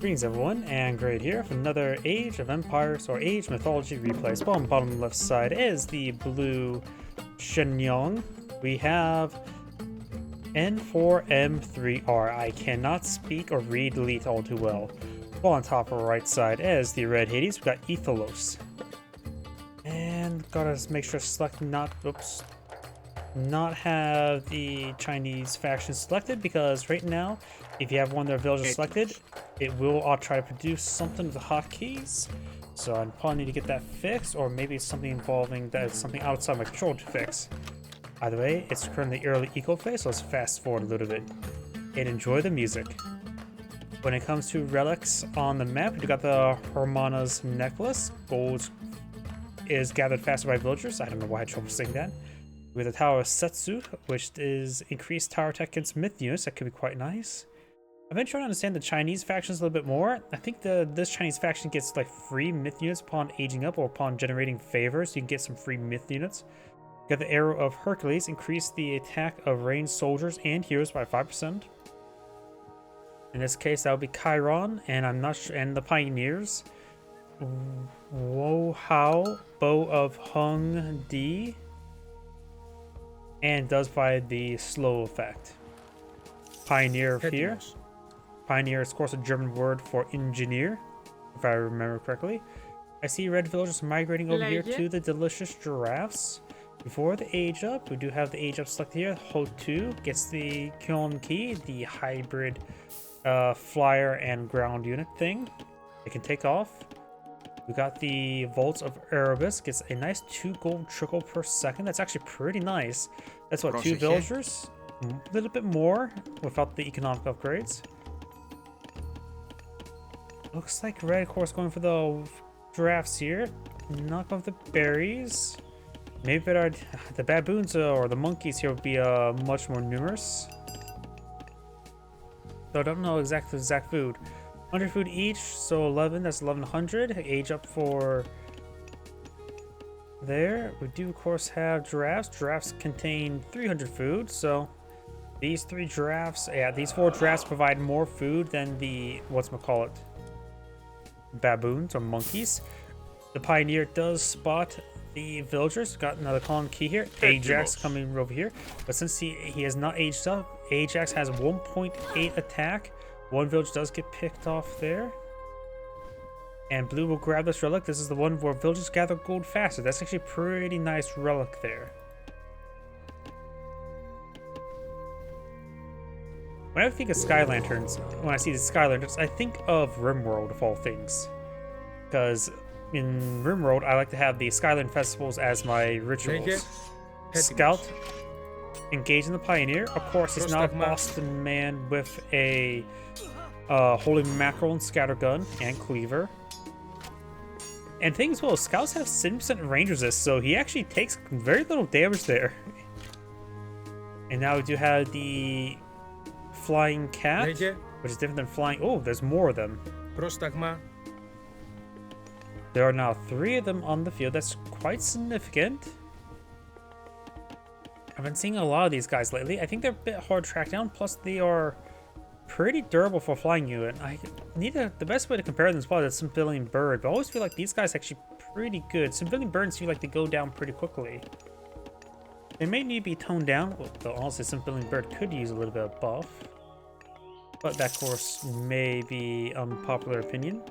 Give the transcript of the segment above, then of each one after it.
Greetings everyone, and Great here for another Age of Empires or Age Mythology Replay. So on the bottom left side is the blue Shennong. We have N4m3r. I cannot speak or read Elite all too well. Well, on top of the right side is the red Hades. We got Ehetleos. And gotta make sure select not have the Chinese faction selected, because right now if you have one of their villages selected, it will try to produce something with the hotkeys. So I probably need to get that fixed, or maybe it's something involving that is something outside my control to fix. Either way, it's currently early eco phase, so let's fast forward a little bit and enjoy the music. When it comes to relics on the map, we got the Hermana's necklace. Gold is gathered faster by villagers. I don't know why I had trouble saying that. With the Tower of Setsu, which is increased tower attack against myth units. That could be quite nice. I've been trying to understand the Chinese factions a little bit more. I think this Chinese faction gets like free myth units upon aging up or upon generating favors. You can get some free myth units. You got the Arrow of Hercules, increase the attack of ranged soldiers and heroes by 5%. In this case, that would be Chiron, and I'm not sure, and the Pioneers. Wo Hao, Bow of Hung Di, and does by the slow effect. Pioneer here. Pioneer is of course a German word for engineer, if I remember correctly. I see red villagers migrating over here to the delicious giraffes. Before the age up, we do have the age up selected here. Ho2 gets the Kyon key, the hybrid flyer and ground unit thing. It can take off. We got the Vaults of Erebus, gets a nice 2 gold trickle per second. That's actually pretty nice. That's what, 2 villagers? A little bit more without the economic upgrades. Looks like red, of course, going for the giraffes here. Knock off the berries. Maybe the baboons or the monkeys here would be much more numerous. So I don't know exact food. 100 food each, so 11, that's 1100. Age up for there. We do of course have giraffes. Giraffes contain 300 food, so these 4 giraffes provide more food than the baboons or monkeys. The Pioneer does spot the villagers. Got another column key here. Ajax coming over here, but since he has not aged up, Ajax has 1.8 attack. One village does get picked off there. And blue will grab this relic. This is the one where villagers gather gold faster. That's actually a pretty nice relic there. When I think of Sky Lanterns, when I see the Sky Lanterns, I think of RimWorld of all things. Because in RimWorld, I like to have the Skyland festivals as my rituals. Scout, engage in the Pioneer. Of course, he's not a Boston man with a holy mackerel and scattergun and cleaver. And things well, scouts have 7% range resist, so he actually takes very little damage there. And now we do have the flying cat, which is different than flying. Oh, there's more of them. There are now 3 of them on the field. That's quite significant. I've been seeing a lot of these guys lately. I think they're a bit hard to track down, plus they are pretty durable for flying unit. The best way to compare them is probably the Civilian Bird, but I always feel like these guys are actually pretty good. Civilian Birds feel like they go down pretty quickly. They may need to be toned down. Well, though honestly, Civilian Bird could use a little bit of buff, but that of course may be unpopular opinion.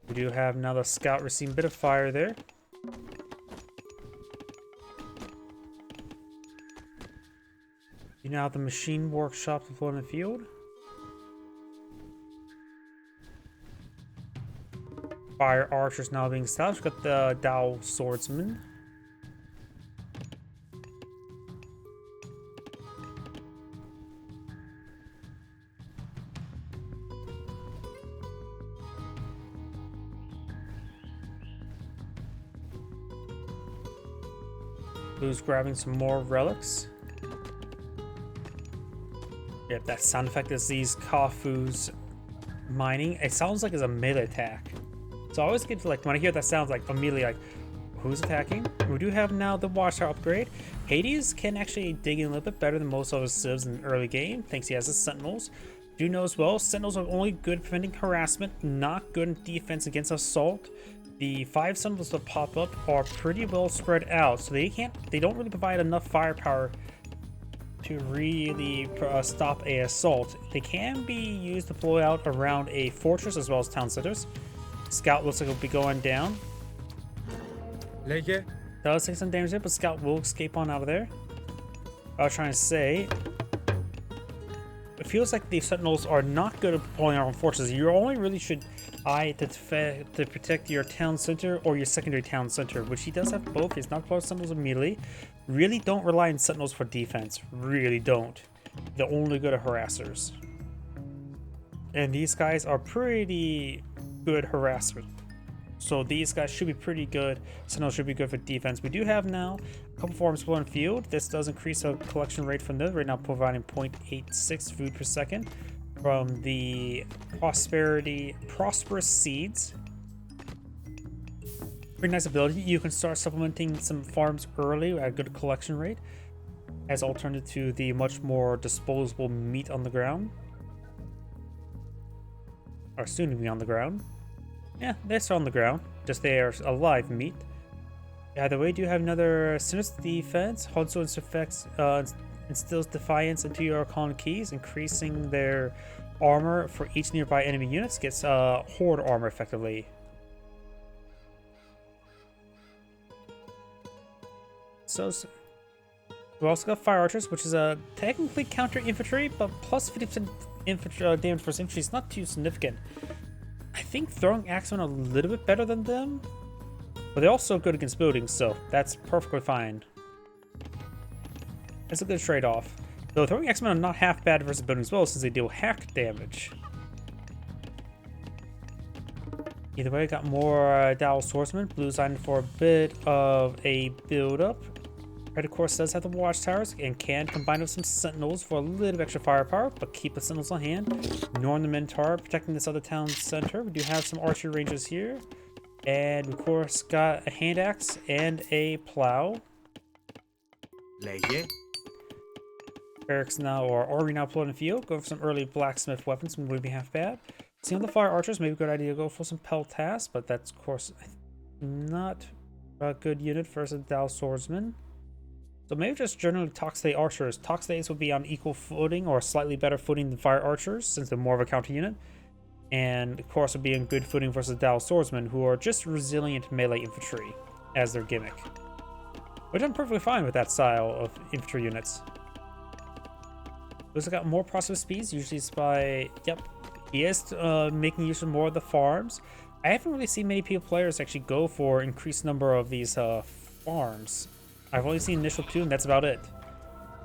We do have now the scout receiving a bit of fire there. You now have the machine workshop deployed in the field. Fire archers now being established. Got the Dao swordsman. Blue's grabbing some more relics. Yep, that sound effect is these Kafu's mining. It sounds like it's a melee attack. So I always get to, like, when I hear that sounds like immediately like, who's attacking? We do have now the Watchtower upgrade. Hades can actually dig in a little bit better than most of his civs in the early game, thanks he has his Sentinels. Do know as well, Sentinels are only good at preventing harassment, not good in defense against assault. The 5 Sentinels that pop up are pretty well spread out, so they don't really provide enough firepower to really stop a assault. They can be used to blow out around a fortress as well as town centers. Scout looks like it'll be going down. Does take some damage there, but Scout will escape on out of there. I was trying to say, it feels like the Sentinels are not good at pulling out on fortresses. You only really should eye to protect your town center or your secondary town center, which he does have both. He's not deployed Sentinels immediately. Really don't rely on Sentinels for defense. Really don't. They're only good at harassers. And these guys are pretty good harassers. So these guys should be pretty good. Sentinels should be good for defense. We do have now a couple farms in field. This does increase our collection rate from this. Right now providing 0.86 food per second from the prosperous seeds. Pretty nice ability. You can start supplementing some farms early at a good collection rate as alternative to the much more disposable meat on the ground. Or soon to be on the ground. Yeah, they're still on the ground. Just they are alive meat. Either way, do you have another sinister defense? Also instills defiance into your Arcana keys, increasing their armor for each nearby enemy units. Gets horde armor effectively. So we also got fire archers, which is a technically counter infantry, but plus 50% infantry damage versus infantry is not too significant. I think throwing axemen a little bit better than them, but they're also good against buildings, so that's perfectly fine. It's a good trade-off. Though throwing axemen are not half bad versus buildings as well, since they deal hack damage. Either way, I got more Dowel Swordsman. Blue signed for a bit of a build-up. Red, of course, does have the Watchtowers and can combine with some Sentinels for a little bit extra firepower, but keep the Sentinels on hand. N4m3r protecting this other town center. We do have some archery ranges here. And, of course, got a hand axe and a plow. Barracks now, or Army now pulling in the field. Go for some early blacksmith weapons, wouldn't be half bad. See on the fire archers, maybe a good idea to go for some peltas, but that's, of course, not a good unit versus Dowel Swordsman. So maybe just generally Toxday archers. Toxdays would be on equal footing or slightly better footing than fire archers since they're more of a counter unit. And of course would be in good footing versus Dowel Swordsmen, who are just resilient melee infantry as their gimmick. Which I'm perfectly fine with that style of infantry units. Also got more process speeds, usually it's by, yep, he is making use of more of the farms. I haven't really seen many players actually go for increased number of these farms. I've only seen initial 2, and that's about it.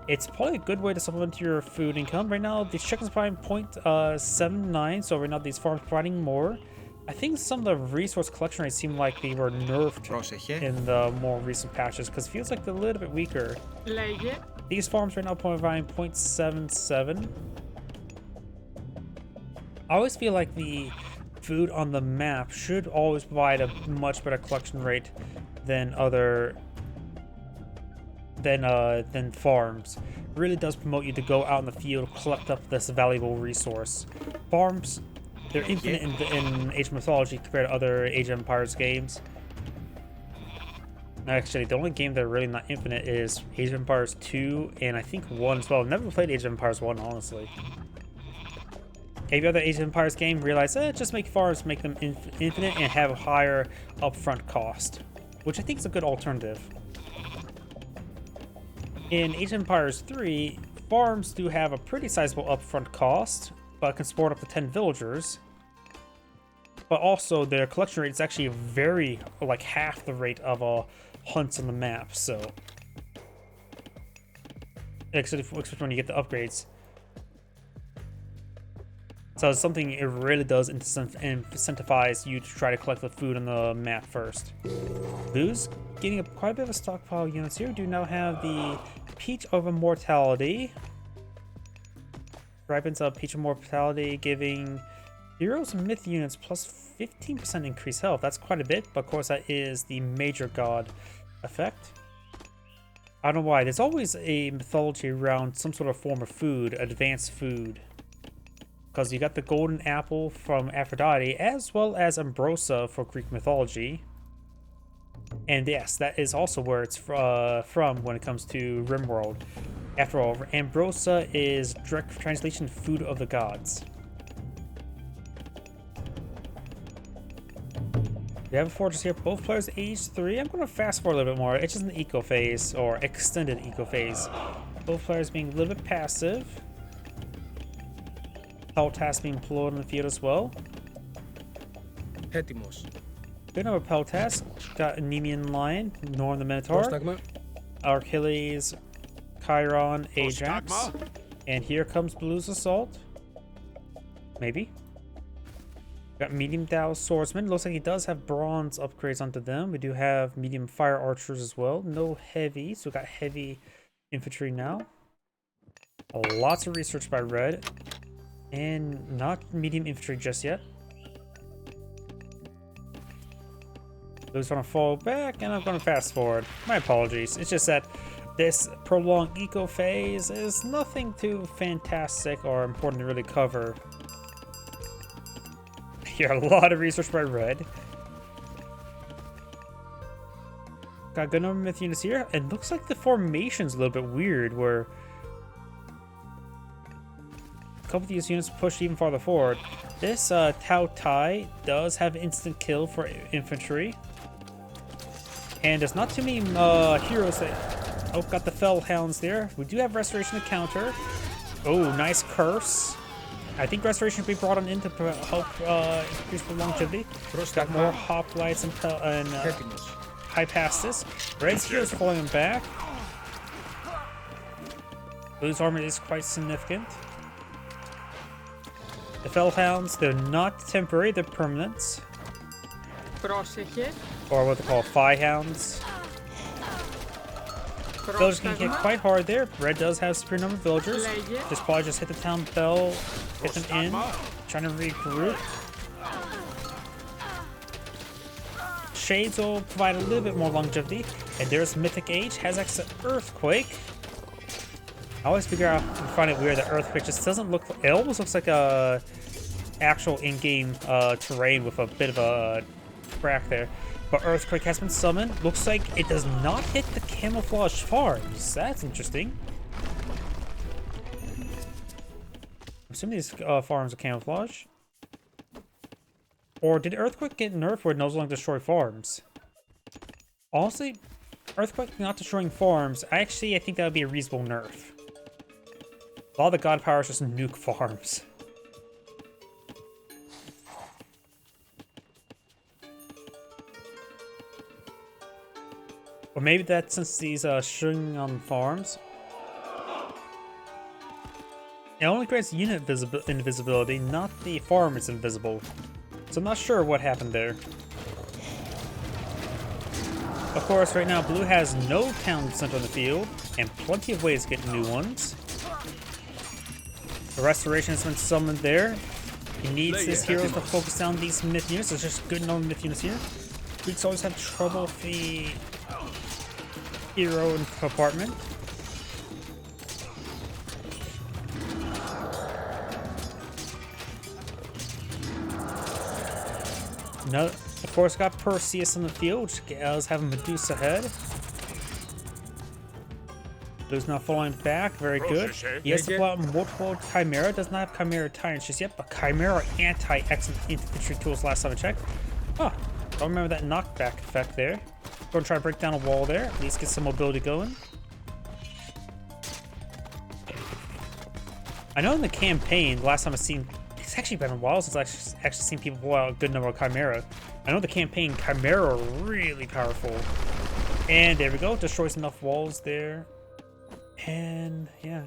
It's probably a good way to supplement your food income. Right now, these chickens providing 0.79, so right now these farms providing more. I think some of the resource collection rates seem like they were nerfed in the more recent patches, because it feels like they're a little bit weaker. These farms right now providing 0.77. I always feel like the food on the map should always provide a much better collection rate than than farms. It really does promote you to go out in the field, collect up this valuable resource. Farms, they're infinite in Age of Mythology compared to other Age of Empires games. Actually, the only game that are really not infinite is Age of Empires 2 and I think 1 as well. I've never played Age of Empires 1, honestly. Every other Age of Empires game realize, just make farms, make them infinite and have a higher upfront cost, which I think is a good alternative. In Age of Empires 3, farms do have a pretty sizable upfront cost, but can support up to 10 villagers. But also their collection rate is actually very, like half the rate of hunts on the map, so. Except when you get the upgrades. So it's something it really does incentivize you to try to collect the food on the map first. Blue's getting quite a bit of a stockpile of units here. We do now have the Peach of Immortality. Ripens of Peach of Immortality, giving Heroes and myth units plus 15% increased health. That's quite a bit, but of course that is the major god effect. I don't know why. There's always a mythology around some sort of form of food, advanced food. Because you got the golden apple from Aphrodite, as well as Ambrosia for Greek mythology. And yes, that is also where it's from when it comes to Rimworld. After all, Ambrosia is direct translation food of the gods. We have a fortress here. Both players age 3. I'm going to fast forward a little bit more. It's just an eco phase, or extended eco phase. Both players being a little bit passive. Peltas being employed in the field as well. Ehetleos. Good number of Peltas. Got Nemean Lion, N4m3r the Minotaur, Ehetleos, Chiron, Ajax. And here comes Blue's Assault. Maybe. Got medium Dow swordsman. Looks like he does have bronze upgrades onto them. We do have medium fire archers as well. No heavy, so we got heavy infantry now. Lots of research by Red. And not medium infantry just yet. Blue's gonna fall back, and I'm gonna fast forward. My apologies. It's just that this prolonged eco phase is nothing too fantastic or important to really cover. Here, a lot of research by Red. Got a good number of myth units here. It looks like the formation's a little bit weird, where a couple of these units push even farther forward. This Tao Tai does have instant kill for infantry. And there's not too many heroes that... Oh, got the Fellhounds there. We do have Restoration to counter. Oh, nice curse. I think Restoration should be brought on in to help increase the longevity. Got more hoplites and high passes. Red's heroes falling back. Blue's armor is quite significant. The Fellhounds, they're not temporary, they're permanent. Or what they call Phi-hounds. Villagers can hit quite hard there. Red does have superior number of villagers. Just probably just hit the town bell, hit them in, trying to regroup. Shades will provide a little bit more longevity. And there's Mythic Age, has extra Earthquake. I always figure out and find it weird that Earthquake just doesn't look. It almost looks like a actual in-game terrain with a bit of a crack there. But Earthquake has been summoned. Looks like it does not hit the camouflage farms. That's interesting. I'm assuming these farms are camouflage. Or did Earthquake get nerfed where it no longer destroy farms? Honestly, Earthquake not destroying farms, I think that would be a reasonable nerf. A lot of the god powers just nuke farms. Or maybe that's since these shooting on farms. It only grants unit invisibility, not the farm is invisible. So I'm not sure what happened there. Of course, right now Blue has no town center on the field, and plenty of ways to get new ones. The Restoration has been summoned there. He needs his heroes to focus down these myth units. There's just good enough myth units here. Greeks always have trouble with the hero and compartment. No, of course, got Perseus in the field, which is having Medusa head. Blue's not falling back, very good. He has to pull out multiple Chimera, does not have Chimera Tyrants just yet, but Chimera are anti-excellent infantry tools last time I checked. Huh, don't remember that knockback effect there. Gonna try to break down a wall there, at least get some mobility going. I know in the campaign, the last time I've seen, it's actually been a while since I've actually seen people pull out a good number of Chimera. I know the campaign, Chimera are really powerful. And there we go, destroys enough walls there. And yeah,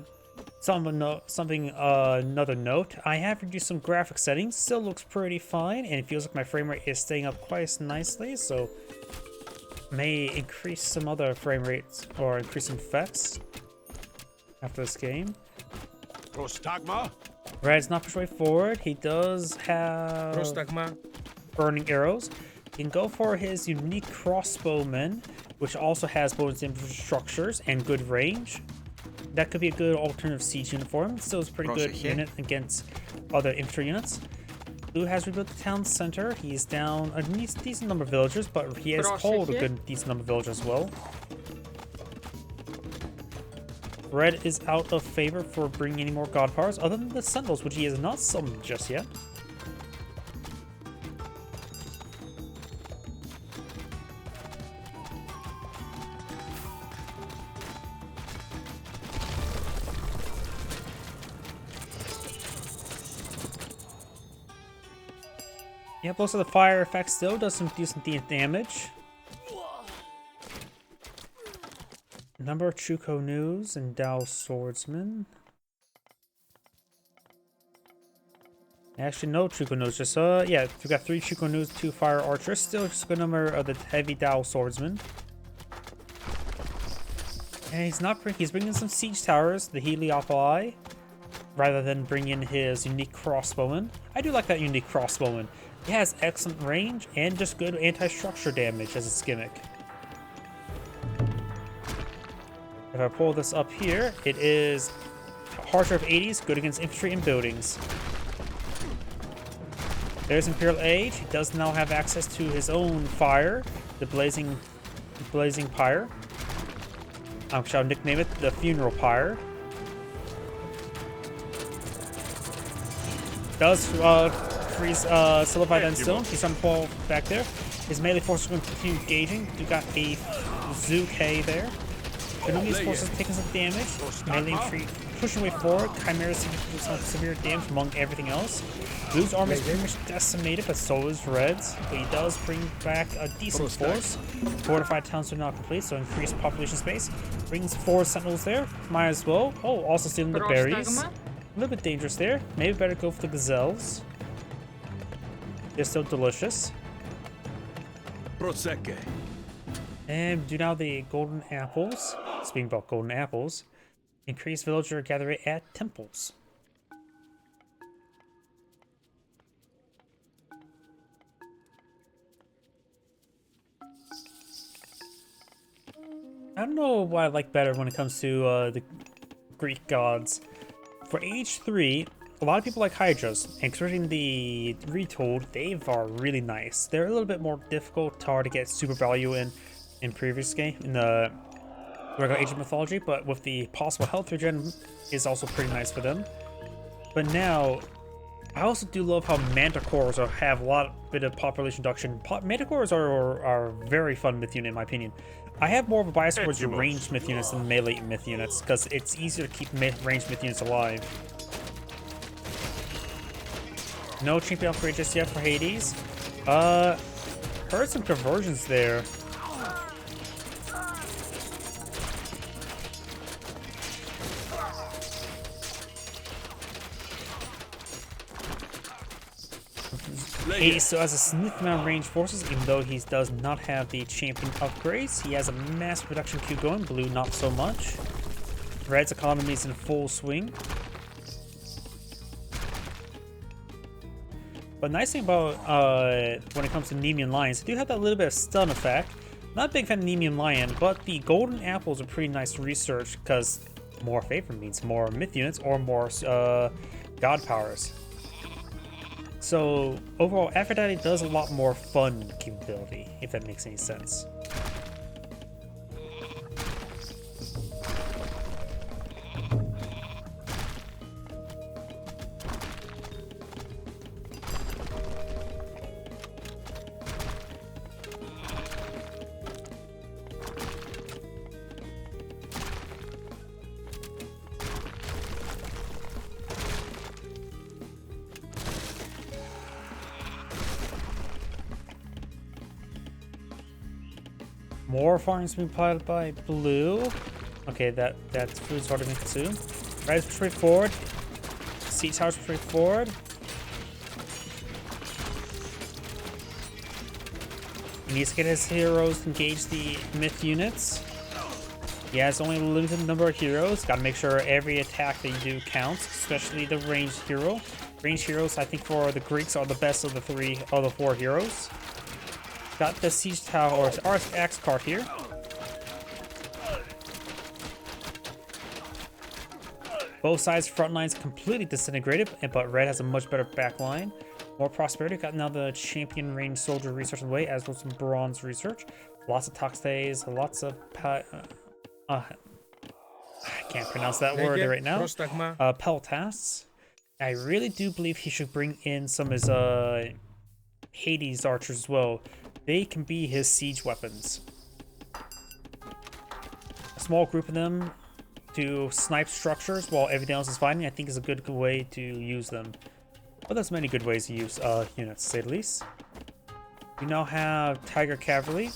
another note, I have reduced some graphic settings, still looks pretty fine, and it feels like my frame rate is staying up quite nicely, so may increase some other frame rates or increase some effects after this game. Prostagma? Red's not pushing way forward. He does have burning arrows. He can go for his unique crossbowman, which also has bonus infrastructures and good range. That could be a good alternative siege unit for him. Still is a pretty good unit against other infantry units. Blue has rebuilt the town center. He's down a decent number of villagers, but he has pulled a good decent number of villagers as well. Red is out of favor for bringing any more god powers other than the sentinels, which he has not summoned just yet. Yeah, most of the fire effect still does some decent damage. Number of Chuko News and Dao Swordsman. Actually, no Chuko News. Just yeah, we got 3 Chuko News, 2 Fire Archers. Still just a good number of the heavy Dao Swordsman. And he's bringing some siege towers, the Ehetleos, rather than bringing his unique crossbowman. I do like that unique crossbowman. It has excellent range and just good anti-structure damage as its gimmick. If I pull this up here, it is Harsher of 80s, good against infantry and buildings. There's Imperial Age. He does now have access to his own fire, the Blazing Pyre. I shall nickname it the Funeral Pyre. Does freeze Solidified Endstone. He's trying to pull back there. His melee forces are going to continue engaging. We got a Zuke there. Enemy's forces taking some damage. Melee infantry pushing way forward. Chimeras taking some severe damage among everything else. Blue's army is pretty much decimated, but so is Red's. But he does bring back a decent force. Fortified towns are not complete, so increased population space. Brings 4 sentinels there. Might as well. Oh, also stealing the berries. A little bit dangerous there. Maybe better go for the gazelles. They're still delicious. And do now the golden apples. Speaking about golden apples, increase villager gathering at temples. I don't know what I like better when it comes to the Greek gods. For age 3, a lot of people like Hydras, and considering the retold, they are really nice. They're a little bit more difficult, hard to get super value in previous game, in the regular Age of Mythology, but with the possible health regen is also pretty nice for them. But now, I also do love how Manticores have a bit of population reduction. Manticores are very fun myth unit in my opinion. I have more of a bias towards the ranged myth units than melee myth units, because it's easier to keep ranged myth units alive. No champion upgrade just yet for Hades. Heard some conversions there. Hades still has a significant amount of range forces, even though he does not have the champion upgrades. He has a mass production queue going. Blue, not so much. Red's economy is in full swing. But nice thing about when it comes to Nemean Lions, they do have that little bit of stun effect. Not a big fan of Nemean Lion, but the golden apples are pretty nice research because more favor means more myth units or more god powers. So overall, Aphrodite does a lot more fun capability, if that makes any sense. More farms being piled by Blue. Okay, that food's already been consumed. Red's push forward. Sea Tower's push forward. He needs to get his heroes to engage the myth units. He has only a limited number of heroes. Gotta make sure every attack that you do counts, especially the ranged hero. Ranged heroes, I think, for the Greeks are the best of the 4 heroes. Got the Siege Tower or Axe card here. Both sides' front lines completely disintegrated, but red has a much better back line. More prosperity. Got now the champion ranged soldier research in the way, as well as some bronze research. Lots of toxtays, lots of I can't pronounce that word right now. Peltas. I really do believe he should bring in some of his Hades archers as well. They can be his siege weapons. A small group of them to snipe structures while everything else is fighting, I think, is a good way to use them. But there's many good ways to use units, to say the least. We now have Tiger Cavalry,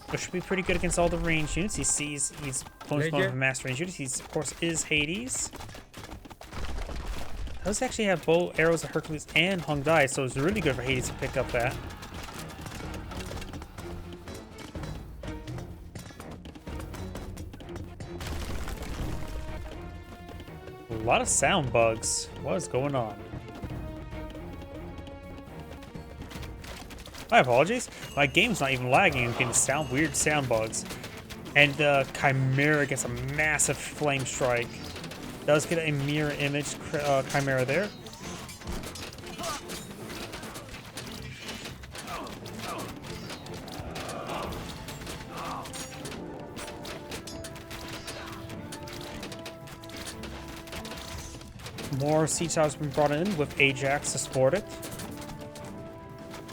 which should be pretty good against all the ranged units. He sees he's opponent's going for master range units. He, of course, is Hades. Does actually have bow, arrows of Hercules, and Hung Dai, so it's really good for Hades to pick up that. A lot of sound bugs. What is going on? My apologies. My game's not even lagging. I'm getting weird sound bugs. And Chimera gets a massive flame strike. Does get a mirror image Chimera there. More siege towers have been brought in with Ajax to support it.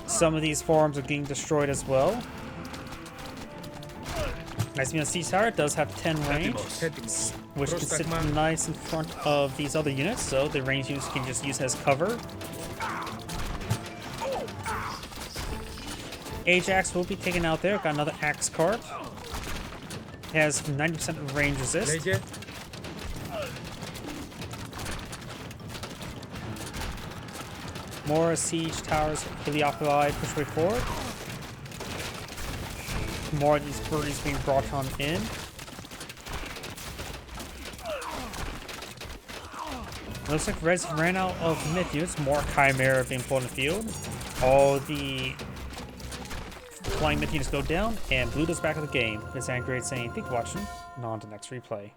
Some of these farms are getting destroyed as well. Nice being a siege tower. It does have 10 range, which can sit nice in front of these other units, so the ranged units can just use as cover. Ajax will be taken out there. Got another axe card. It has 90% range resist. More siege towers, Heliopoli, push way forward. More of these birdies being brought on in. Looks like Red's ran out of myth units. More Chimera being pulled in the field. All the flying myth units go down, and Blue does back of the game. This is Angry saying, thank you for watching, and on to the next replay.